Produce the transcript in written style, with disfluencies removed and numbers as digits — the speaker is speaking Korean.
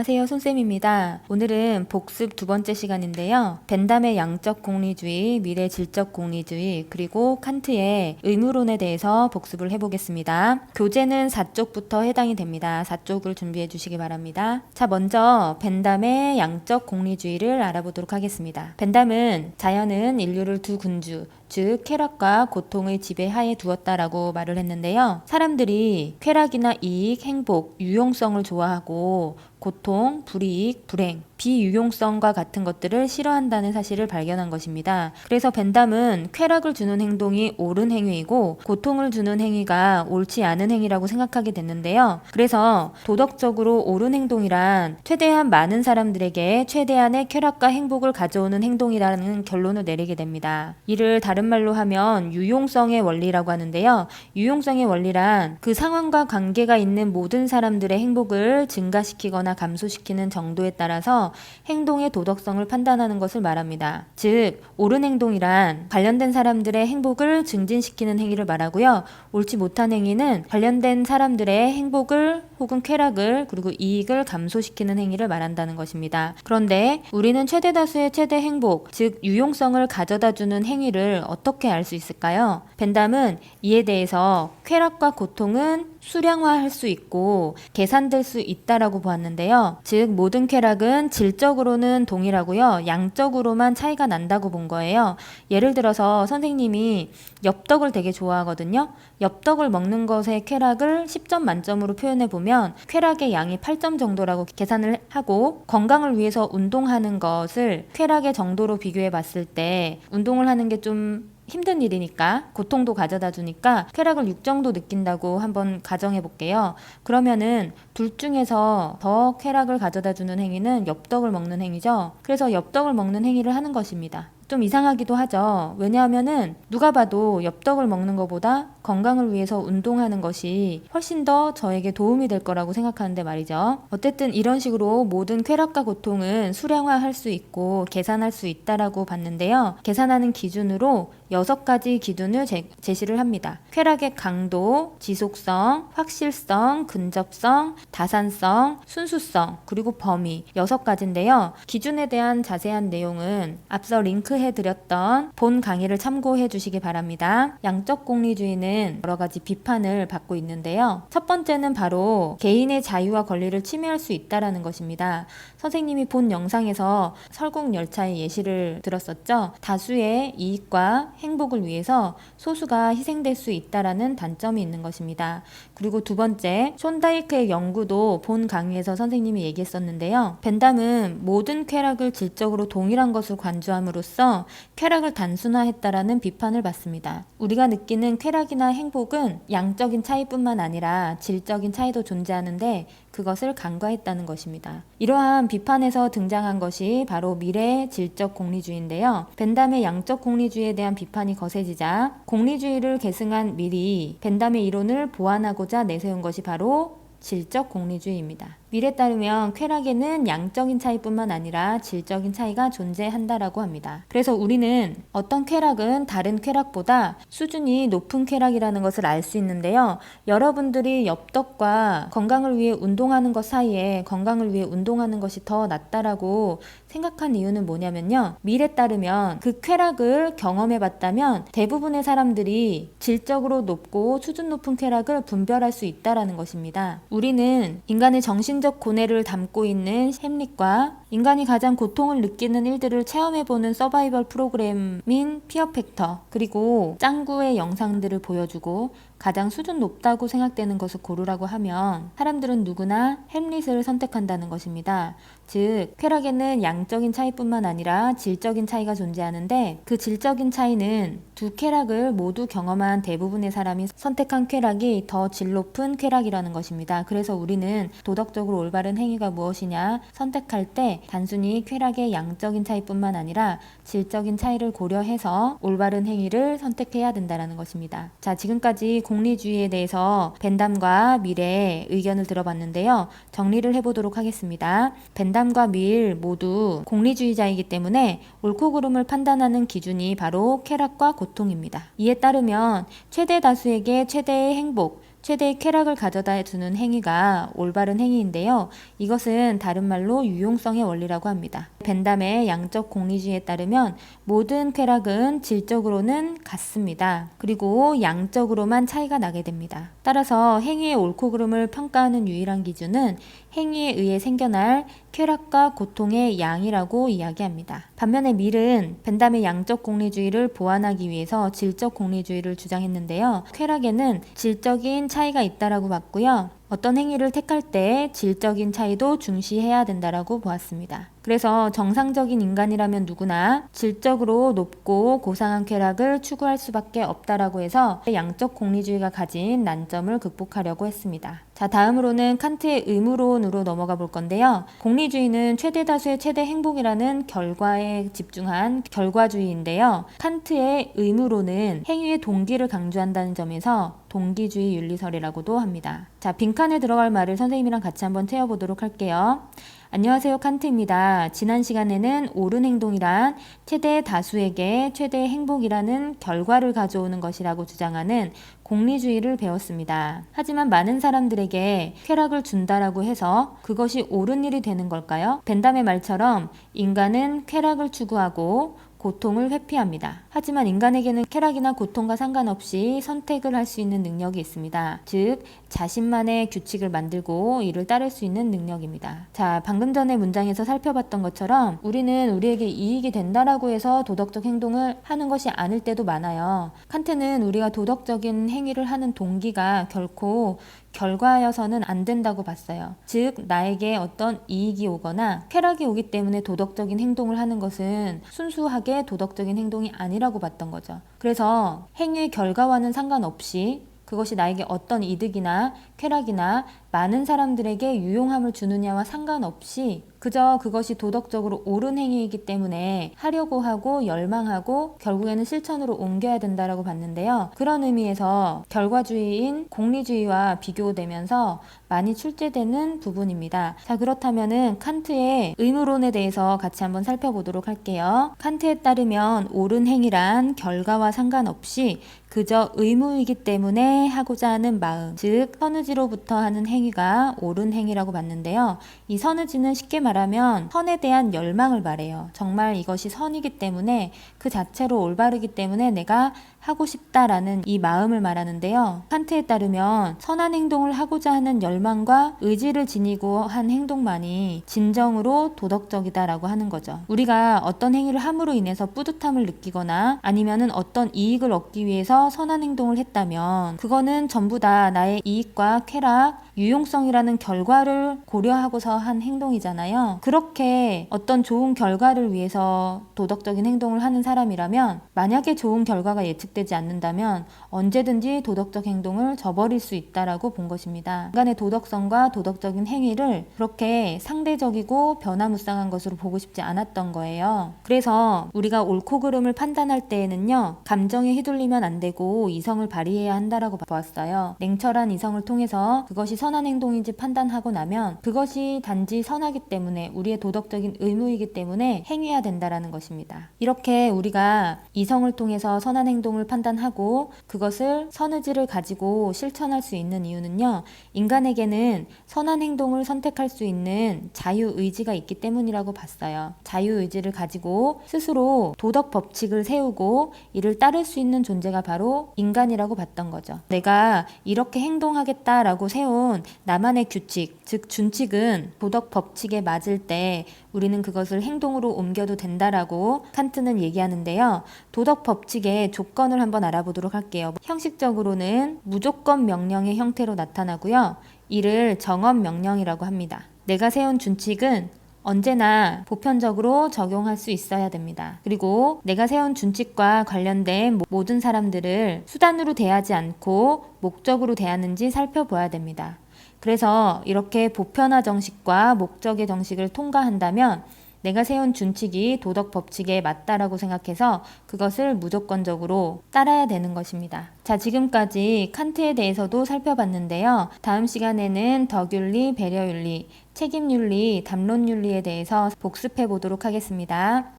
안녕하세요, 손쌤입니다. 오늘은 복습 두 번째 시간인데요. 벤담의 양적 공리주의, 미래 질적 공리주의, 그리고 칸트의 의무론에 대해서 복습을 해보겠습니다. 교재는 4쪽부터 해당이 됩니다. 4쪽을 준비해 주시기 바랍니다. 자, 먼저 벤담의 양적 공리주의를 알아보도록 하겠습니다. 벤담은 자연은 인류를 두 군주, 즉 쾌락과 고통의 지배하에 두었다라고 말을 했는데요. 사람들이 쾌락이나 이익, 행복, 유용성을 좋아하고 고통, 불이익, 불행, 비유용성과 같은 것들을 싫어한다는 사실을 발견한 것입니다. 그래서 벤담은 쾌락을 주는 행동이 옳은 행위이고 고통을 주는 행위가 옳지 않은 행위라고 생각하게 됐는데요. 그래서 도덕적으로 옳은 행동이란 최대한 많은 사람들에게 최대한의 쾌락과 행복을 가져오는 행동이라는 결론을 내리게 됩니다. 이를 다른 말로 하면 유용성의 원리라고 하는데요. 유용성의 원리란 그 상황과 관계가 있는 모든 사람들의 행복을 증가시키거나 감소시키는 정도에 따라서 행동의 도덕성을 판단하는 것을 말합니다. 즉, 옳은 행동이란 관련된 사람들의 행복을 증진시키는 행위를 말하고요. 옳지 못한 행위는 관련된 사람들의 행복을 혹은 쾌락을 그리고 이익을 감소시키는 행위를 말한다는 것입니다. 그런데 우리는 최대 다수의 최대 행복, 즉 유용성을 가져다주는 행위를 어떻게 알 수 있을까요? 벤담은 이에 대해서 쾌락과 고통은 수량화할 수 있고 계산될 수 있다라고 보았는데요. 즉 모든 쾌락은 질적으로는 동일하고요. 양적으로만 차이가 난다고 본 거예요. 예를 들어서 선생님이 엽떡을 되게 좋아하거든요. 엽떡을 먹는 것의 쾌락을 10점 만점으로 표현해 보면 쾌락의 양이 8점 정도라고 계산을 하고 건강을 위해서 운동하는 것을 쾌락의 정도로 비교해 봤을 때 운동을 하는 게 좀 힘든 일이니까 고통도 가져다 주니까 쾌락을 6 정도 느낀다고 한번 가정해 볼게요. 그러면은 둘 중에서 더 쾌락을 가져다 주는 행위는 엽떡을 먹는 행위죠. 그래서 엽떡을 먹는 행위를 하는 것입니다. 좀 이상하기도 하죠. 왜냐하면은 누가 봐도 엽떡을 먹는 것보다 건강을 위해서 운동하는 것이 훨씬 더 저에게 도움이 될 거라고 생각하는데 말이죠. 어쨌든 이런 식으로 모든 쾌락과 고통은 수량화할 수 있고 계산할 수 있다라고 봤는데요. 계산하는 기준으로 6가지 기준을 제시를 합니다. 쾌락의 강도, 지속성, 확실성, 근접성, 다산성, 순수성, 그리고 범위 6가지인데요. 기준에 대한 자세한 내용은 앞서 링크해드렸던 본 강의를 참고해 주시기 바랍니다. 양적 공리주의는 여러 가지 비판을 받고 있는데요. 첫 번째는 바로 개인의 자유와 권리를 침해할 수 있다라는 것입니다. 선생님이 본 영상에서 설국열차의 예시를 들었었죠. 다수의 이익과 행복을 위해서 소수가 희생될 수 있다라는 단점이 있는 것입니다. 그리고 두 번째, 촌다이크의 연구도 본 강의에서 선생님이 얘기했었는데요. 벤담은 모든 쾌락을 질적으로 동일한 것을 관주함으로써 쾌락을 단순화했다라는 비판을 받습니다. 우리가 느끼는 쾌락이나 행복은 양적인 차이뿐만 아니라 질적인 차이도 존재하는데 그것을 간과했다는 것입니다. 이러한 비판에서 등장한 것이 바로 미래 질적 공리주의인데요. 벤담의 양적 공리주의에 대한 비판이 거세지자 공리주의를 계승한 밀이 벤담의 이론을 보완하고자 내세운 것이 바로 질적 공리주의입니다. 밀에 따르면 쾌락에는 양적인 차이뿐만 아니라 질적인 차이가 존재한다라고 합니다. 그래서 우리는 어떤 쾌락은 다른 쾌락보다 수준이 높은 쾌락이라는 것을 알 수 있는데요. 여러분들이 엽떡과 건강을 위해 운동하는 것 사이에 건강을 위해 운동하는 것이 더 낫다라고 생각한 이유는 뭐냐면요. 밀에 따르면 그 쾌락을 경험해 봤다면 대부분의 사람들이 질적으로 높고 수준 높은 쾌락을 분별할 수 있다라는 것입니다. 우리는 인간의 정신적 고뇌를 담고 있는 햄릿과 인간이 가장 고통을 느끼는 일들을 체험해보는 서바이벌 프로그램인 피어 팩터, 그리고 짱구의 영상들을 보여주고 가장 수준 높다고 생각되는 것을 고르라고 하면 사람들은 누구나 햄릿을 선택한다는 것입니다. 즉, 쾌락에는 양적인 차이뿐만 아니라 질적인 차이가 존재하는데 그 질적인 차이는 두 쾌락을 모두 경험한 대부분의 사람이 선택한 쾌락이 더 질 높은 쾌락이라는 것입니다. 그래서 우리는 도덕적으로 올바른 행위가 무엇이냐 선택할 때 단순히 쾌락의 양적인 차이뿐만 아니라 질적인 차이를 고려해서 올바른 행위를 선택해야 된다는 것입니다. 자, 지금까지 공리주의에 대해서 벤담과 밀의 의견을 들어봤는데요. 정리를 해보도록 하겠습니다. 벤담과 밀 모두 공리주의자이기 때문에 옳고 그름을 판단하는 기준이 바로 쾌락과 고통입니다. 이에 따르면 최대 다수에게 최대의 행복, 최대의 쾌락을 가져다 주는 행위가 올바른 행위인데요. 이것은 다른 말로 유용성의 원리라고 합니다. 벤담의 양적 공리주의에 따르면 모든 쾌락은 질적으로는 같습니다. 그리고 양적으로만 차이가 나게 됩니다. 따라서 행위의 옳고 그름을 평가하는 유일한 기준은 행위에 의해 생겨날 쾌락과 고통의 양이라고 이야기합니다. 반면에 밀은 벤담의 양적 공리주의를 보완하기 위해서 질적 공리주의를 주장했는데요. 쾌락에는 질적인 차이가 있다라고 봤고요. 어떤 행위를 택할 때 질적인 차이도 중시해야 된다라고 보았습니다. 그래서 정상적인 인간이라면 누구나 질적으로 높고 고상한 쾌락을 추구할 수밖에 없다라고 해서 양적 공리주의가 가진 난점을 극복하려고 했습니다. 자, 다음으로는 칸트의 의무론으로 넘어가 볼 건데요. 공리주의는 최대 다수의 최대 행복이라는 결과에 집중한 결과주의인데요. 칸트의 의무론은 행위의 동기를 강조한다는 점에서 동기주의 윤리설이라고도 합니다. 자, 빈칸에 들어갈 말을 선생님이랑 같이 한번 채워보도록 할게요. 안녕하세요, 칸트입니다. 지난 시간에는 옳은 행동이란 최대 다수에게 최대의 행복이라는 결과를 가져오는 것이라고 주장하는 공리주의를 배웠습니다. 하지만 많은 사람들에게 쾌락을 준다라고 해서 그것이 옳은 일이 되는 걸까요? 벤담의 말처럼 인간은 쾌락을 추구하고 고통을 회피합니다. 하지만 인간에게는 쾌락이나 고통과 상관없이 선택을 할 수 있는 능력이 있습니다. 즉, 자신만의 규칙을 만들고 이를 따를 수 있는 능력입니다. 자, 방금 전에 문장에서 살펴봤던 것처럼 우리는 우리에게 이익이 된다라고 해서 도덕적 행동을 하는 것이 아닐 때도 많아요. 칸트는 우리가 도덕적인 행위를 하는 동기가 결코 결과여서는 안 된다고 봤어요. 즉, 나에게 어떤 이익이 오거나 쾌락이 오기 때문에 도덕적인 행동을 하는 것은 순수하게 도덕적인 행동이 아니라고 봤던 거죠. 그래서 행위의 결과와는 상관없이 그것이 나에게 어떤 이득이나 쾌락이나 많은 사람들에게 유용함을 주느냐와 상관없이 그저 그것이 도덕적으로 옳은 행위이기 때문에 하려고 하고 열망하고 결국에는 실천으로 옮겨야 된다라고 봤는데요. 그런 의미에서 결과주의인 공리주의와 비교되면서 많이 출제되는 부분입니다. 자, 그렇다면은 칸트의 의무론에 대해서 같이 한번 살펴보도록 할게요. 칸트에 따르면 옳은 행위란 결과와 상관없이 그저 의무이기 때문에 하고자 하는 마음, 즉 선의지로부터 하는 행위가 옳은 행위라고 봤는데요. 이 선의지는 쉽게 말하면 선에 대한 열망을 말해요. 정말 이것이 선이기 때문에 그 자체로 올바르기 때문에 내가 하고 싶다라는 이 마음을 말하는데요. 칸트에 따르면 선한 행동을 하고자 하는 열망과 의지를 지니고 한 행동만이 진정으로 도덕적이다라고 하는 거죠. 우리가 어떤 행위를 함으로 인해서 뿌듯함을 느끼거나 아니면은 어떤 이익을 얻기 위해서 선한 행동을 했다면 그거는 전부 다 나의 이익과 쾌락, 유용성이라는 결과를 고려하고서 한 행동이잖아요. 그렇게 어떤 좋은 결과를 위해서 도덕적인 행동을 하는 사람이라면 만약에 좋은 결과가 예측되지 않는다면 언제든지 도덕적 행동을 저버릴 수 있다라고 본 것입니다. 인간의 도덕성과 도덕적인 행위를 그렇게 상대적이고 변화무쌍한 것으로 보고 싶지 않았던 거예요. 그래서 우리가 옳고 그름을 판단할 때에는요, 감정에 휘둘리면 안 되고 이성을 발휘해야 한다라고 보았어요. 냉철한 이성을 통해서 그것이 선한 행동인지 판단하고 나면 그것이 단지 선하기 때문에 우리의 도덕적인 의무이기 때문에 행해야 된다라는 것입니다. 이렇게 우리가 이성을 통해서 선한 행동을 판단하고 그것을 선의지를 가지고 실천할 수 있는 이유는요, 인간에게는 선한 행동을 선택할 수 있는 자유의지가 있기 때문이라고 봤어요. 자유의지를 가지고 스스로 도덕 법칙을 세우고 이를 따를 수 있는 존재가 바로 인간이라고 봤던 거죠. 내가 이렇게 행동하겠다라고 세운 나만의 규칙, 즉 준칙은 도덕 법칙에 맞을 때 우리는 그것을 행동으로 옮겨도 된다라고 칸트는 얘기하는데요. 도덕 법칙의 조건을 한번 알아보도록 할게요. 형식적으로는 무조건 명령의 형태로 나타나고요. 이를 정언 명령이라고 합니다. 내가 세운 준칙은 언제나 보편적으로 적용할 수 있어야 됩니다. 그리고 내가 세운 준칙과 관련된 모든 사람들을 수단으로 대하지 않고 목적으로 대하는지 살펴봐야 됩니다. 그래서 이렇게 보편화 정식과 목적의 정식을 통과한다면 내가 세운 준칙이 도덕 법칙에 맞다라고 생각해서 그것을 무조건적으로 따라야 되는 것입니다. 자, 지금까지 칸트에 대해서도 살펴봤는데요. 다음 시간에는 덕윤리, 배려윤리, 책임윤리, 담론윤리에 대해서 복습해 보도록 하겠습니다.